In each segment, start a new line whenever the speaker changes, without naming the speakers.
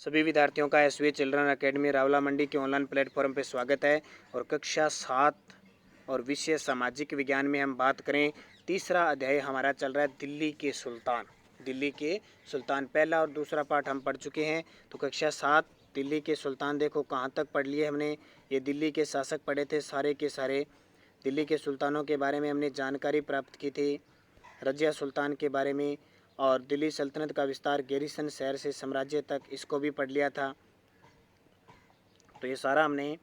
सभी विद्यार्थियों का एसवी चिल्ड्रन एकेडमी रावला मंडी के ऑनलाइन प्लेटफॉर्म पर स्वागत है। और कक्षा 7 और विषय सामाजिक विज्ञान में हम बात करें, तीसरा अध्याय हमारा चल रहा है दिल्ली के सुल्तान। दिल्ली के सुल्तान पहला और दूसरा पाठ हम पढ़ चुके हैं। तो कक्षा 7 दिल्ली के सुल्तान देखो कहाँ तक पढ़ लिए हमने। ये दिल्ली के शासक पढ़े थे, सारे के सारे दिल्ली के सुल्तानों के बारे में हमने जानकारी प्राप्त की थी। रजिया सुल्तान के बारे में और दिल्ली सल्तनत का विस्तार गैरिसन शहर से साम्राज्य तक, इसको भी पढ़ लिया था। तो ये सारा हमने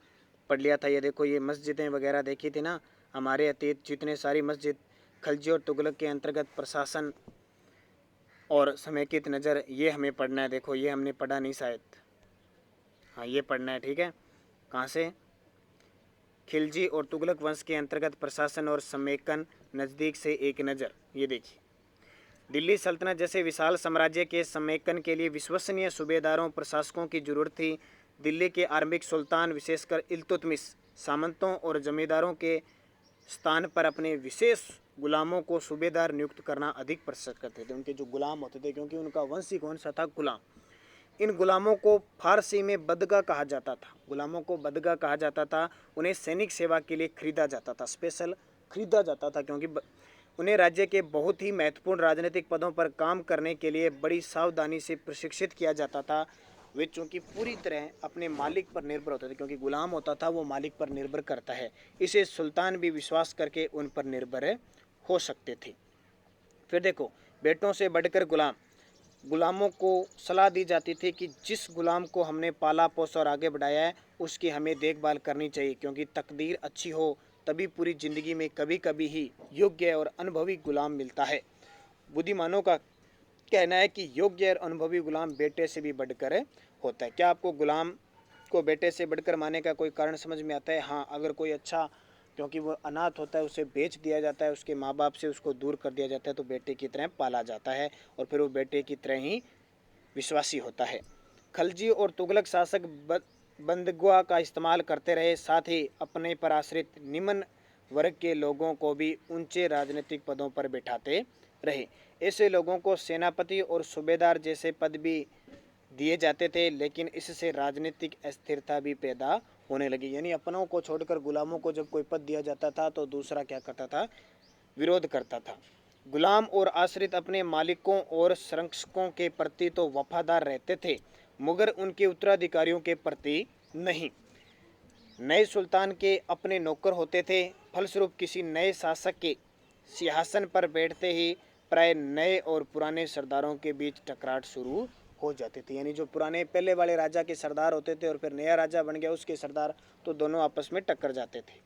पढ़ लिया था। ये देखो, ये मस्जिदें वगैरह देखी थी ना हमारे अतीत, जितने सारी मस्जिद खलजी और तुगलक के अंतर्गत प्रशासन और समेकित नज़र, ये हमें पढ़ना है। देखो ये हमने पढ़ा नहीं शायद, हाँ ये पढ़ना है, ठीक है। कहाँ से? खिलजी और तुगलक वंश के अंतर्गत प्रशासन और समेकन, नज़दीक से एक नज़र। ये देखिए, दिल्ली सल्तनत जैसे विशाल साम्राज्य के समेकन के लिए विश्वसनीय सूबेदारों प्रशासकों की जरूरत थी। दिल्ली के आरंभिक सुल्तान, विशेषकर इल्तुतमिश, सामंतों और जमींदारों के स्थान पर अपने विशेष गुलामों को सूबेदार नियुक्त करना अधिक पसंद करते थे। उनके जो गुलाम होते थे, क्योंकि उनका वंश ही कौन सा था? गुलाम। इन गुलामों को फारसी में बदगा कहा जाता था। गुलामों को बदगा कहा जाता था। उन्हें सैनिक सेवा के लिए खरीदा जाता था, स्पेशल खरीदा जाता था, क्योंकि उन्हें राज्य के बहुत ही महत्वपूर्ण राजनीतिक पदों पर काम करने के लिए बड़ी सावधानी से प्रशिक्षित किया जाता था। वे चूँकि पूरी तरह अपने मालिक पर निर्भर होते थे, क्योंकि गुलाम होता था वो मालिक पर निर्भर करता है, इसे सुल्तान भी विश्वास करके उन पर निर्भर हो सकते थे। फिर देखो, बेटों से बढ़कर गुलाम। गुलामों को सलाह दी जाती थी कि जिस गुलाम को हमने पाला पोसा और आगे बढ़ाया है, उसकी हमें देखभाल करनी चाहिए, क्योंकि तकदीर अच्छी हो तभी पूरी ज़िंदगी में कभी कभी ही योग्य और अनुभवी गुलाम मिलता है। बुद्धिमानों का कहना है कि योग्य और अनुभवी गुलाम बेटे से भी बढ़कर होता है। क्या आपको गुलाम को बेटे से बढ़कर मानने का कोई कारण समझ में आता है? हाँ, अगर कोई अच्छा, क्योंकि वो अनाथ होता है, उसे बेच दिया जाता है, उसके माँ बाप से उसको दूर कर दिया जाता है, तो बेटे की तरह पाला जाता है और फिर वो बेटे की तरह ही विश्वासी होता है। खलजी और तुगलक शासक बंदगुआ का इस्तेमाल करते रहे, साथ ही अपने पर आश्रित निम्न वर्ग के लोगों को भी ऊंचे राजनीतिक पदों पर बिठाते रहे। ऐसे लोगों को सेनापति और सूबेदार जैसे पद भी दिए जाते थे, लेकिन इससे राजनीतिक अस्थिरता भी पैदा होने लगी। यानी अपनों को छोड़कर गुलामों को जब कोई पद दिया जाता था तो दूसरा क्या करता था? विरोध करता था। गुलाम और आश्रित अपने मालिकों और संरक्षकों के प्रति तो वफादार रहते थे, मगर उनके उत्तराधिकारियों के प्रति नहीं। नए सुल्तान के अपने नौकर होते थे। फलस्वरूप किसी नए शासक के सिंहासन पर बैठते ही प्राय नए और पुराने सरदारों के बीच टकराट शुरू हो जाती थी। यानी जो पुराने पहले वाले राजा के सरदार होते थे और फिर नया राजा बन गया उसके सरदार, तो दोनों आपस में टक्कर जाते थे।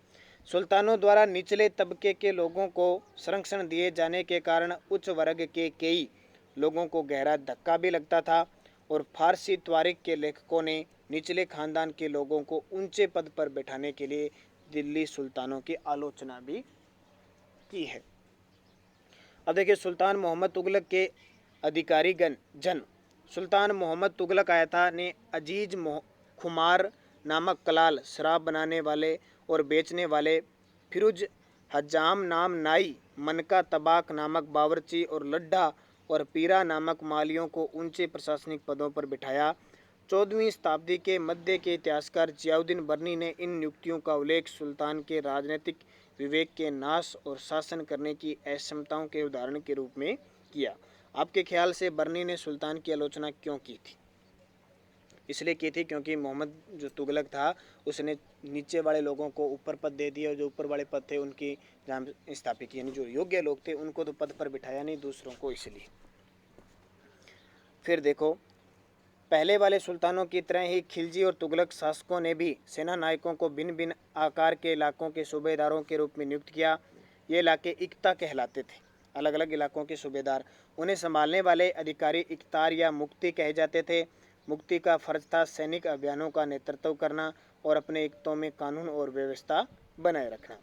सुल्तानों द्वारा निचले तबके के लोगों को संरक्षण दिए जाने के कारण उच्च वर्ग के कई लोगों को गहरा धक्का भी लगता था, और फारसी तारीख के लेखकों ने निचले खानदान के लोगों को ऊंचे पद पर बैठाने के लिए दिल्ली सुल्तानों की आलोचना भी की है। अब देखिए, सुल्तान मोहम्मद तुगलक के अधिकारी जन। सुल्तान मोहम्मद तुगलक आया था ने अजीज खुमार नामक कलाल, शराब बनाने वाले और बेचने वाले, फिरोज हजाम नाम नाई, मनका तबाक नामक बावर्ची और लड्ढा और पीरा नामक मालियों को ऊंचे प्रशासनिक पदों पर बिठाया। 14वीं शताब्दी के मध्य के इतिहासकार जियाउद्दीन बर्नी ने इन नियुक्तियों का उल्लेख सुल्तान के राजनीतिक विवेक के नाश और शासन करने की अक्षमताओं के उदाहरण के रूप में किया। आपके ख्याल से बर्नी ने सुल्तान की आलोचना क्यों की थी? इसलिए की थी क्योंकि मोहम्मद जो तुगलक था उसने नीचे वाले लोगों को ऊपर पद दे दिए, और जो ऊपर वाले पद थे उनकी नाम स्थापित, यानी जो योग्य लोग थे उनको तो पद पर बिठाया नहीं, दूसरों को, इसलिए। फिर देखो, पहले वाले सुल्तानों की तरह ही खिलजी और तुगलक शासकों ने भी सेना नायकों को भिन्न भिन्न आकार के इलाकों के सूबेदारों के रूप में नियुक्त किया। ये इलाके इक्ता कहलाते थे, अलग अलग इलाकों के सूबेदार। उन्हें संभालने वाले अधिकारी इकतार या मुक्ति कहे जाते थे। मुक्ति का फर्ज था सैनिक अभियानों का नेतृत्व करना और अपने इक्तों में कानून और व्यवस्था बनाए रखना।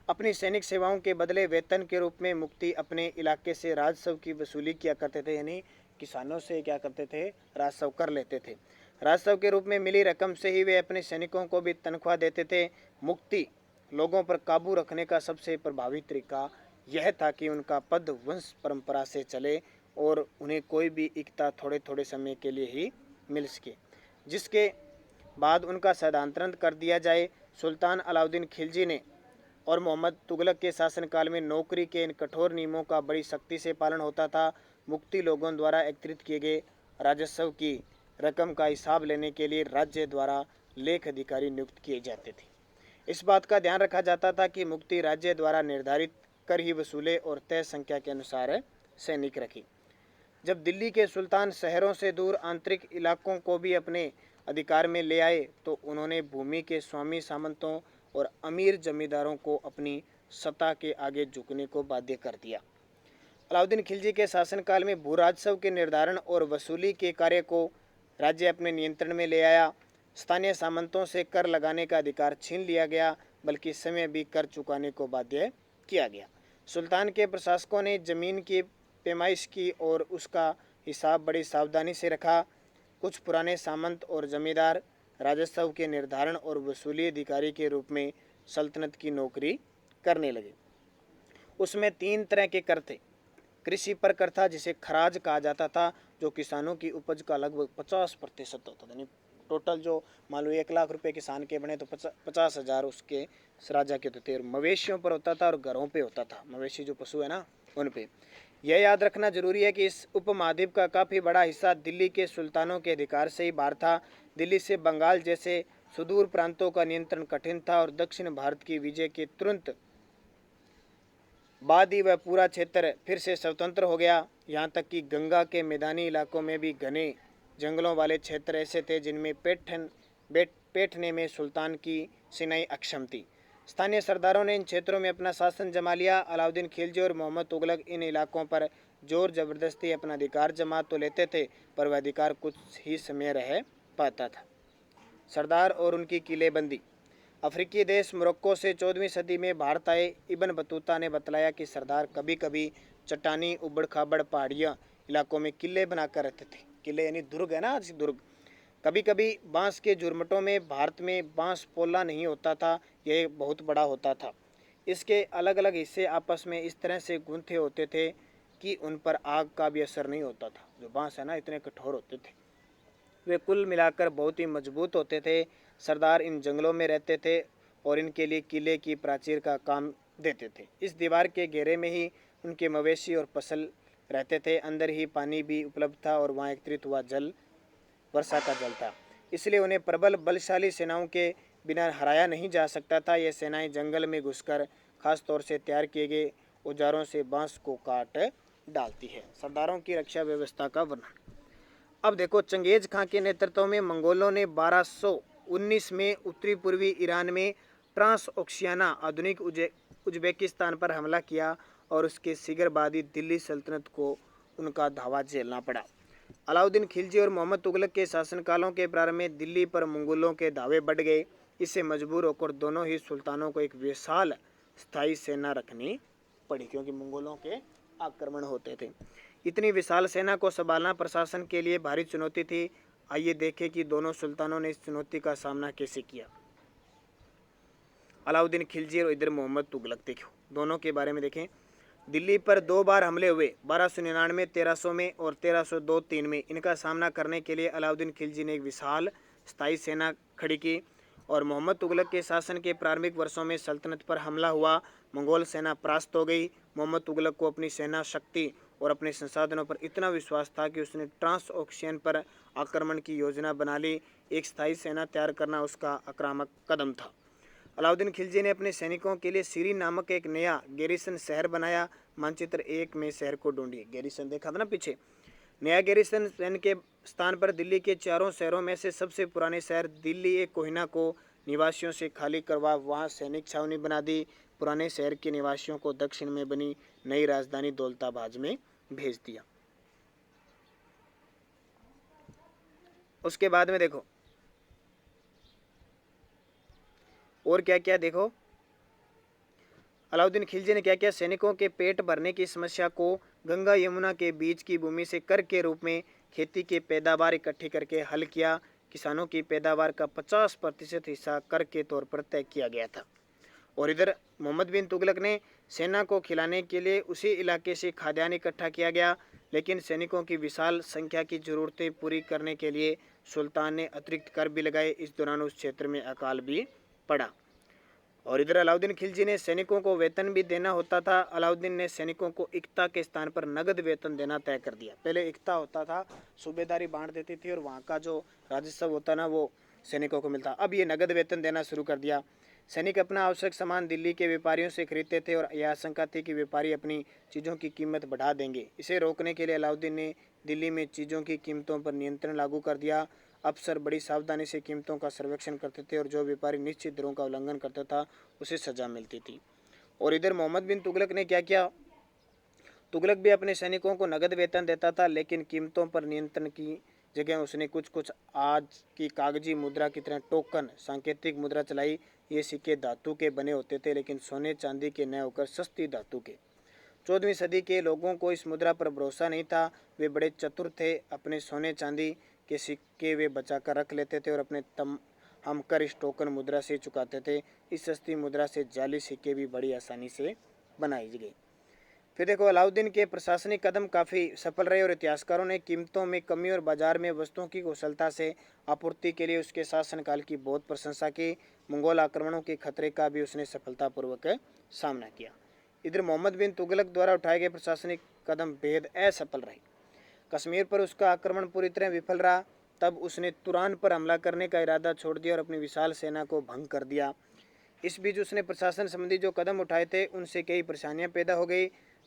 अपनी सैनिक सेवाओं के बदले वेतन के रूप में मुक्ति अपने इलाके से राजस्व की वसूली किया करते थे, यानी किसानों से क्या करते थे? राजस्व कर लेते थे। राजस्व के रूप में मिली रकम से ही वे अपने सैनिकों को भी तनख्वाह देते थे। मुक्ति लोगों पर काबू रखने का सबसे प्रभावी तरीका यह था कि उनका पद वंश परंपरा से चले और उन्हें कोई भी इक्ता थोड़े थोड़े समय के लिए ही मिल सके। जिसके बाद उनका स्थानांतरण कर दिया जाए। सुल्तान अलाउद्दीन खिलजी ने और मोहम्मद तुगलक के शासनकाल में नौकरी के इन कठोर नियमों का बड़ी सख्ती से पालन होता था। मुक्ति लोगों द्वारा एकत्रित किए गए राजस्व की रकम का हिसाब लेने के लिए राज्य द्वारा लेख अधिकारी नियुक्त किए जाते थे। इस बात का ध्यान रखा जाता था कि मुक्ति राज्य द्वारा निर्धारित कर ही वसूले और तय संख्या के अनुसार सैनिक रखी। जब दिल्ली के सुल्तान शहरों से दूर आंतरिक इलाकों को भी अपने अधिकार में ले आए तो उन्होंने भूमि के स्वामी सामंतों और अमीर जमींदारों को अपनी सत्ता के आगे झुकने को बाध्य कर दिया। अलाउद्दीन खिलजी के शासनकाल में भू राजस्व के निर्धारण और वसूली के कार्य को राज्य अपने नियंत्रण में ले आया। स्थानीय सामंतों से कर लगाने का अधिकार छीन लिया गया, बल्कि समय भी कर चुकाने को बाध्य किया गया। सुल्तान के प्रशासकों ने जमीन की पैमाइश की और उसका हिसाब बड़ी सावधानी से रखा। कुछ पुराने सामंत और जमींदार राजस्व के निर्धारण और वसूली अधिकारी के रूप में सल्तनत की नौकरी करने लगे। उसमें 3 तरह के कर थे। कृषि पर कर था, जिसे खराज कहा जाता था, जो किसानों की उपज का लगभग 50% होता था। यानी टोटल जो मान लो 1 लाख रुपए किसान के बने तो 50,000 उसके राजा के होते थे। और मवेशियों पर होता था और घरों पे होता था। मवेशी जो पशु है ना, उन पे। यह याद रखना जरूरी है कि इस उपमहाद्वीप का काफ़ी बड़ा हिस्सा दिल्ली के सुल्तानों के अधिकार से ही बाहर था। दिल्ली से बंगाल जैसे सुदूर प्रांतों का नियंत्रण कठिन था और दक्षिण भारत की विजय के तुरंत बाद ही वह पूरा क्षेत्र फिर से स्वतंत्र हो गया। यहाँ तक कि गंगा के मैदानी इलाकों में भी घने जंगलों वाले क्षेत्र ऐसे थे जिनमें बैठने में सुल्तान की सेनाएं अक्षम थी। स्थानीय सरदारों ने इन क्षेत्रों में अपना शासन जमा लिया। अलाउद्दीन खिलजी और मोहम्मद तुगलक इन इलाकों पर जोर जबरदस्ती अपना अधिकार जमा तो लेते थे, पर वह अधिकार कुछ ही समय रह पाता था। सरदार और उनकी किलेबंदी। अफ्रीकी देश मोरक्को से 14वीं सदी में भारत आए इब्न बतूता ने बतलाया कि सरदार कभी कभी चट्टानी उबड़ खाबड़ पहाड़ियाँ इलाकों में किले बनाकर रहते थे। किले यानी दुर्ग है ना, दुर्ग। कभी कभी बांस के झुरमुटों में। भारत में बांस पोला नहीं होता था, यह बहुत बड़ा होता था। इसके अलग अलग हिस्से आपस में इस तरह से गूंथे होते थे कि उन पर आग का भी असर नहीं होता था। जो बांस है ना, इतने कठोर होते थे। वे कुल मिलाकर बहुत ही मजबूत होते थे। सरदार इन जंगलों में रहते थे और इनके लिए किले की प्राचीर का काम देते थे। इस दीवार के घेरे में ही उनके मवेशी और फसल रहते थे। अंदर ही पानी भी उपलब्ध था और वहाँ एकत्रित हुआ जल वर्षा का जल था, इसलिए उन्हें प्रबल बलशाली सेनाओं के बिना हराया नहीं जा सकता था। ये सेनाएं जंगल में घुसकर खास तौर से तैयार किए गए औजारों से बांस को काट डालती है। सरदारों की रक्षा व्यवस्था का वर्णन। अब देखो, चंगेज खां के नेतृत्व में मंगोलों ने 1219 में उत्तरी पूर्वी ईरान में ट्रांस ओक्शियाना आधुनिक उज्बेकिस्तान पर हमला किया और उसके शीघ्र बाद ही दिल्ली सल्तनत को उनका धावा झेलना पड़ा। अलाउद्दीन खिलजी और मोहम्मद तुगलक के शासनकालों के प्रारंभ में दिल्ली पर मंगोलों के दावे बढ़ गए। इससे मजबूर होकर दोनों ही सुल्तानों को एक विशाल स्थायी सेना रखनी पड़ी, क्योंकि मंगोलों के आक्रमण होते थे। इतनी विशाल सेना को संभालना प्रशासन के लिए भारी चुनौती थी। आइए देखें कि दोनों सुल्तानों ने इस चुनौती का सामना कैसे किया। अलाउद्दीन खिलजी और इधर मोहम्मद तुगलक, देखो दोनों के बारे में देखें। दिल्ली पर 2 बार हमले हुए, 1299, 1300 में और 1302-3 में। इनका सामना करने के लिए अलाउद्दीन खिलजी ने एक विशाल स्थायी सेना खड़ी की और मोहम्मद तुगलक के शासन के प्रारंभिक वर्षों में सल्तनत पर हमला हुआ। मंगोल सेना परास्त हो गई। मोहम्मद तुगलक को अपनी सेना शक्ति और अपने संसाधनों पर इतना विश्वास था कि उसने ट्रांस ओक्शियन पर आक्रमण की योजना बना ली। एक स्थायी सेना तैयार करना उसका आक्रामक कदम था। अलाउद्दीन खिलजी ने अपने सैनिकों के लिए सीरी नामक एक नया गैरिसन शहर बनाया। मानचित्र 1 में शहर को ढूंढिए। गैरिसन देखा था ना पीछे। नया गैरिसन के स्थान पर दिल्ली के चारों शहरों में से सबसे पुराने शहर दिल्ली एक कोहिना को निवासियों से खाली करवा वहां सैनिक छावनी बना दी। पुराने शहर के निवासियों को दक्षिण में बनी नई राजधानी दौलताबाद में भेज दिया। उसके बाद में देखो और क्या क्या, देखो अलाउद्दीन खिलजी ने क्या क्या सैनिकों के पेट भरने की समस्या को गंगा यमुना के बीच की भूमि से कर के रूप में खेती की पैदावार इकट्ठी करके हल किया। किसानों की पैदावार का 50% हिस्सा कर के तौर पर तय किया गया था। और इधर मोहम्मद बिन तुगलक ने सेना को खिलाने के लिए उसी इलाके से खाद्यान्न इकट्ठा किया गया, लेकिन सैनिकों की विशाल संख्या की जरूरतें पूरी करने के लिए सुल्तान ने अतिरिक्त कर भी लगाए। इस दौरान उस क्षेत्र में अकाल भी पड़ा। और इधर अलाउद्दीन खिलजी ने सैनिकों को वेतन भी देना होता था। अलाउद्दीन ने सैनिकों को इक्ता के स्थान पर नगद वेतन देना तय कर दिया। पहले इक्ता होता था, सूबेदारी बांट देती थी और वहाँ का जो राजस्व होता ना वो सैनिकों को मिलता। अब ये नगद वेतन देना शुरू कर दिया। सैनिक अपना आवश्यक सामान दिल्ली के व्यापारियों से खरीदते थे और यह आशंका थी कि व्यापारी अपनी चीज़ों की कीमत बढ़ा देंगे। इसे रोकने के लिए अलाउद्दीन ने दिल्ली में चीज़ों की कीमतों पर नियंत्रण लागू कर दिया। अफसर बड़ी सावधानी से कीमतों का सर्वेक्षण करते थे और जो व्यापारी निश्चित दरों का उल्लंघन करता था उसे सजा मिलती थी। और इधर मोहम्मद बिन तुगलक ने क्या किया? तुगलक भी अपने सैनिकों को नगद वेतन देता था, लेकिन कीमतों पर नियंत्रण की जगह उसने कुछ कुछ आज की कागजी मुद्रा की तरह टोकन सांकेतिक मुद्रा चलाई। ये सिक्के धातु के बने होते थे, लेकिन सोने चांदी के न होकर सस्ती धातु के। 14वीं सदी के लोगों को इस मुद्रा पर भरोसा नहीं था। वे बड़े चतुर थे। अपने सोने चांदी के सिक्के वे बचाकर रख लेते थे और अपने हम कर इस टोकन मुद्रा से चुकाते थे। इस सस्ती मुद्रा से जाली सिक्के भी बड़ी आसानी से बनाई गई। फिर देखो, अलाउद्दीन के प्रशासनिक कदम काफ़ी सफल रहे और इतिहासकारों ने कीमतों में कमी और बाजार में वस्तुओं की कुशलता से आपूर्ति के लिए उसके शासनकाल की बहुत प्रशंसा की। मंगोल आक्रमणों के खतरे का भी उसने सफलतापूर्वक सामना किया। इधर मोहम्मद बिन तुगलक द्वारा उठाए गए प्रशासनिक कदम बेहद असफल रहे। कश्मीर पर उसका आक्रमण पूरी तरह विफल रहा। तब उसने तुरान पर हमला करने का इरादा छोड़ दिया और अपनी विशाल सेना को भंग कर दिया। इस बीच उसने प्रशासन संबंधी जो कदम उठाए थे उनसे कई परेशानियां पैदा हो गई।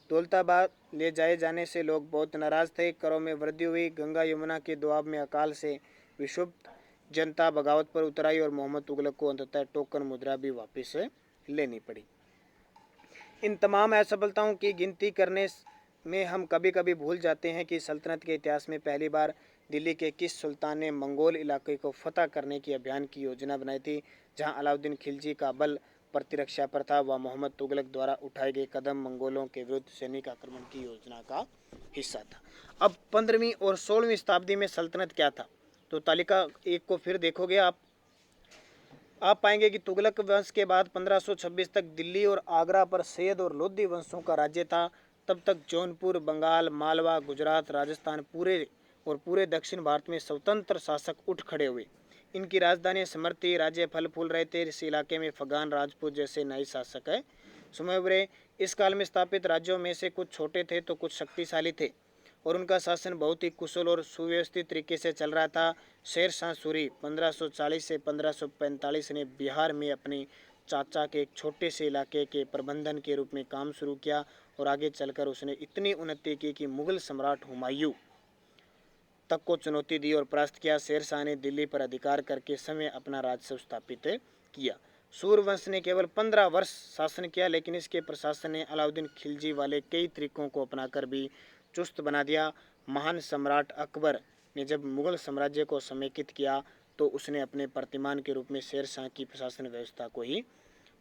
दौलताबाद ले जाए जाने से लोग बहुत नाराज थे। करों में वृद्धि हुई। गंगा यमुना के दोआब में अकाल से विक्षुब्ध जनता बगावत पर उतर आई और मोहम्मद तुगलक को अंततः टोकन मुद्रा भी वापस लेनी पड़ी। इन तमाम असफलताओं की गिनती करने में हम कभी कभी भूल जाते हैं कि सल्तनत के इतिहास में पहली बार दिल्ली के किस सुल्तान ने मंगोल इलाके को फतह करने की अभियान की योजना बनाई थी। जहां अलाउद्दीन खिलजी का बल प्रतिरक्षा पर था, वह मोहम्मद तुगलक द्वारा उठाए गए कदम मंगोलों के विरुद्ध सैनिक आक्रमण की योजना का हिस्सा था। अब 15वीं और 16वीं शताब्दी में सल्तनत क्या था, तो तालिका एक को फिर देखोगे आप पाएंगे कि तुगलक वंश के बाद 1526 तक दिल्ली और आगरा पर सैयद और लोधी वंशों का राज्य था। तब तक जौनपुर, बंगाल, मालवा, गुजरात, राजस्थान पूरे दक्षिण भारत में स्वतंत्र शासक उठ खड़े हुए। इनकी राजधानी समर्थी, राज्य फल फूल रहे थे। इस इलाके में फगान, राजपूत जैसे नए शासक सुमवरे। इस काल में स्थापित राज्यों में से कुछ छोटे थे तो कुछ शक्तिशाली थे और उनका शासन बहुत ही कुशल और सुव्यवस्थित तरीके से चल रहा था। शेर शाह सूरी 1540 से 1545 ने बिहार में अपने चाचा के एक छोटे से इलाके के प्रबंधन के रूप में काम शुरू किया और आगे चलकर उसने इतनी उन्नति की कि मुगल सम्राट हुमायूं तक को चुनौती दी और परास्त किया। शेर शाह ने दिल्ली पर अधिकार करके समय अपना राजस्व स्थापित किया। सूरवंश ने केवल 15 वर्ष शासन किया, लेकिन इसके प्रशासन ने अलाउद्दीन खिलजी वाले कई तरीकों को अपनाकर भी चुस्त बना दिया। महान सम्राट अकबर ने जब मुगल साम्राज्य को समेकित किया तो उसने अपने प्रतिमान के रूप में शेर शाह की प्रशासन व्यवस्था को ही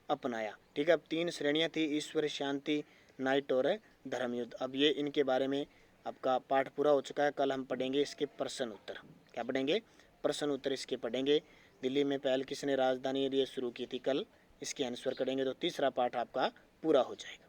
अपनाया। ठीक है, अब 3 श्रेणियां थी, ईश्वर, शांति, नाइट और धर्मयुद्ध। अब ये इनके बारे में आपका पाठ पूरा हो चुका है। कल हम पढ़ेंगे इसके प्रश्न उत्तर। क्या पढ़ेंगे? प्रश्न उत्तर इसके पढ़ेंगे। दिल्ली में पहल किसने राजधानी ये शुरू की थी, कल इसके आंसर करेंगे तो तीसरा पाठ आपका पूरा हो जाएगा।